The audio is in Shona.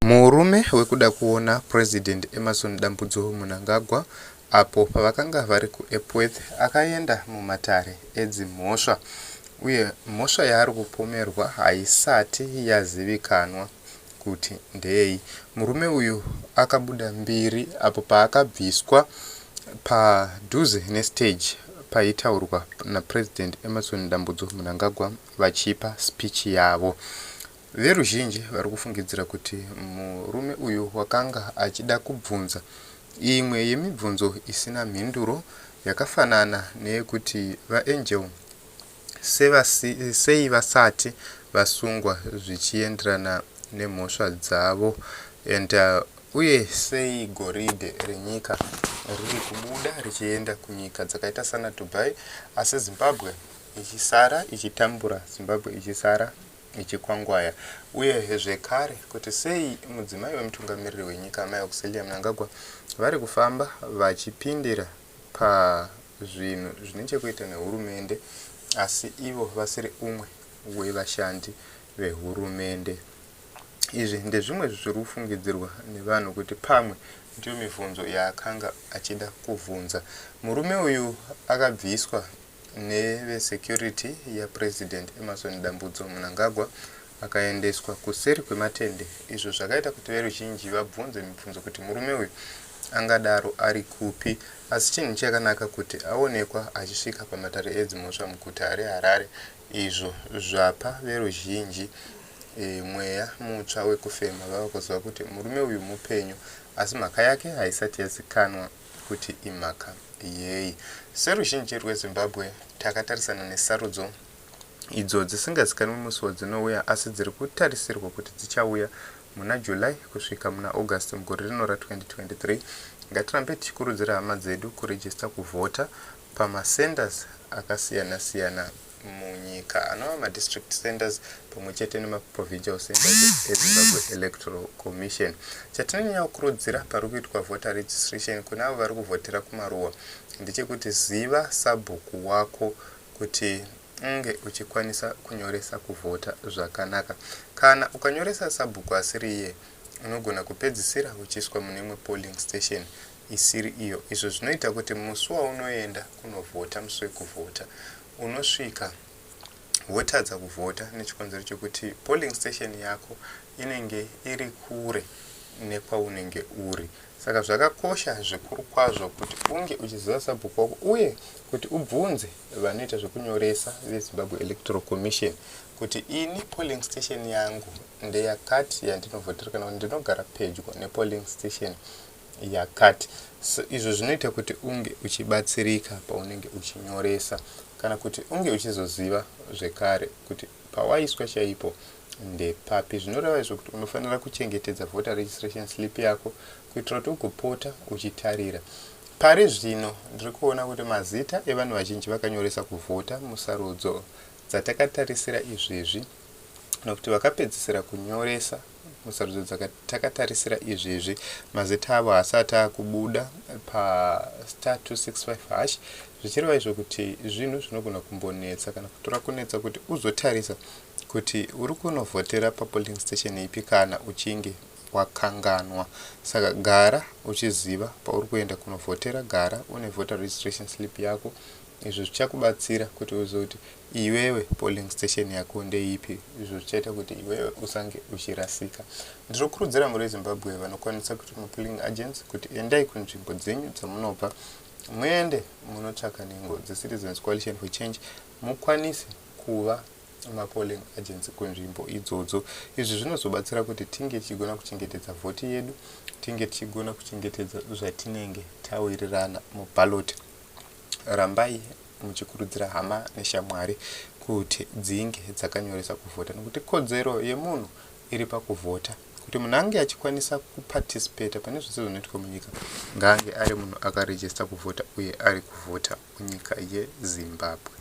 Murume wekuda kuona President MuHarare apo pavakanga vari kuEpworth akaenda mumatare edzimhosva, uye mhosva yaari kupomerwa haisati yazivikanwa kuti ndei. Murume uyu akabuda mbiri apo paakabviswa padhuze nestage paitaurwa naPresident MuHarare vachipa speech yavo. Veruzhinji vari kufungidzira kuti murume uyu wakanga achida kubvunza imwe yemibvunzo isina mhinduro yakafanana neyekuti vaAngel sei vasati vasungwa zvichienderana nemhosva dzavo, uye sei goridhe renyika riri kubuda richienda kunyika dzakaita sana Dubai, asi Zimbabwe ichisara ichitambura, Zimbabwe ichisara ichikwangwaya. Uye zvekare kuti sei mudzimai wemutungamiriri wenyika vaMnangagwa vari kufamba vachipindira pazvinhu zvine chekuita nehurumende, asi ivo vasiri umwe wevashandi vehurumende. Izvi ndezvimwe zviri kufungidzirwa nevanhu kuti pamwe ndiyo mibvunzo yaakanga achida kubvunza. Murume uyu akabviswa nevesecurity yaPresident Mnangagwa akaendeswa kuseri kwematende. Izvo zvakaita kuti veruzhinji vabvunze mibvunzo kuti murume uyu angadaro ari kupi, asi chinhu chakanaka kuti aonekwa achisvika pamatare edzimhosva muguta reHarare. Izvo zvapa veruzhinji mweya mutsva wekufema, vava kuziva kuti murume uyu mupenyu, asi mhaka yake haisati yazikanwa kuti imhaka yei. Seruzhinji rweZimbabwe takatarisana nesarudzo idzo dzisingazikanwi musi wadzinouya, asi dziri kutarisirwa kuti dzichauya muna July kusvika muna August mugore rino ra2023. Ngatirambe tichikurudzira hama dzedu kurejista kuvhota pamasenders akasiyana-siyana munyika, anova madistrict centers pamwe chete nemaprovincial centers eZimbabwe Electoral Commission. Chatinonyanya kukurudzira pari kuitwa voter registration kuna avo vari kuvhotera kumaruwa ndechekuti ziva sabhuku wako kuti unge uchikwanisa kunyoresa kuvhota zvakanaka. Kana ukanyoresa sabhuku asiri iye, unogona kupedzisira uchiswa mune imwe polling station isiri iyo. Izvo zvinoita kuti musi waunoenda kunovhota, musi wekuvhota, unosvika wotadza kuvhota nechikonzero chekuti polling station yako inenge iri kure nekwaunenge uri. Saka zvakakosha zvikuru kwazvo kuti unge uchiziva sabhuku wako, uye kuti ubvunze vanoita zvekunyoresa veZimbabwe Electoral Commission kuti ini polling station yangu ndeyakati yandinovhotera, kana kuti ndinogara pedyo nepolling station yakati. Izvo zvinoita kuti unge uchibatsirika paunenge uchinyoresa, kana kuti unge uchizoziva zvekare kuti pawaiswa chaipo ndepapi. Zvinoreva izvo kuti unofanira kuchengetedza voter registration slip yako kuitira kuti ugopota uchitarira. Pari zvino ndiri kuona kuti mazita evanhu vazhinji vakanyoresa kuvhota musarudzo dzatakatarisira izvezvi, nokuti vakapedzisira kunyoresa musarudzo dzatakatarisa izvezvi, mazita avo haasati akubuda pa*265#, zvichireva izvo kuti zvinhu zvinogona kumbonetsa kana kutora kunetsa kuti uzotarisa kuti uri kunovhotera papolling station ipi kana uchinge wakanganwa. Saka gara uchiziva pauri kuenda kunovhotera, gara une voter registration slip yako. Izvo zvichakubatsira kuti uzoti iwewe polling station yako ndeipi. Izvo zvichaita kuti iwewe usange uchirasika. Ndiri kukurudzira muri Zimbabwe vanokwanisa kuti polling agents kuti endai kunzvimbo dzenyu dzamunobva, muende munotsvaka nhengo dzeCitizens Coalition for Change, mukwanise kuva polling agents kunzvimbo idzodzo. Izvi zvinozobatsira kuti tinge tichigona kuchengetedza vhoti yedu, tinge tichigona kuchengetedza zvatinenge tawirirana muballot. Rambai muchikurudzira hama neshamwari kuti dzinge dzakanyoresa kuvhota, nokuti kodzero yemunhu iri pakuvhota. Kuti munhu ange achikwanisa kuparticipate pane zvose zvinoitwa munyika, ngaange ari munhu akarejista kuvhota uye ari kuvhota munyika yeZimbabwe.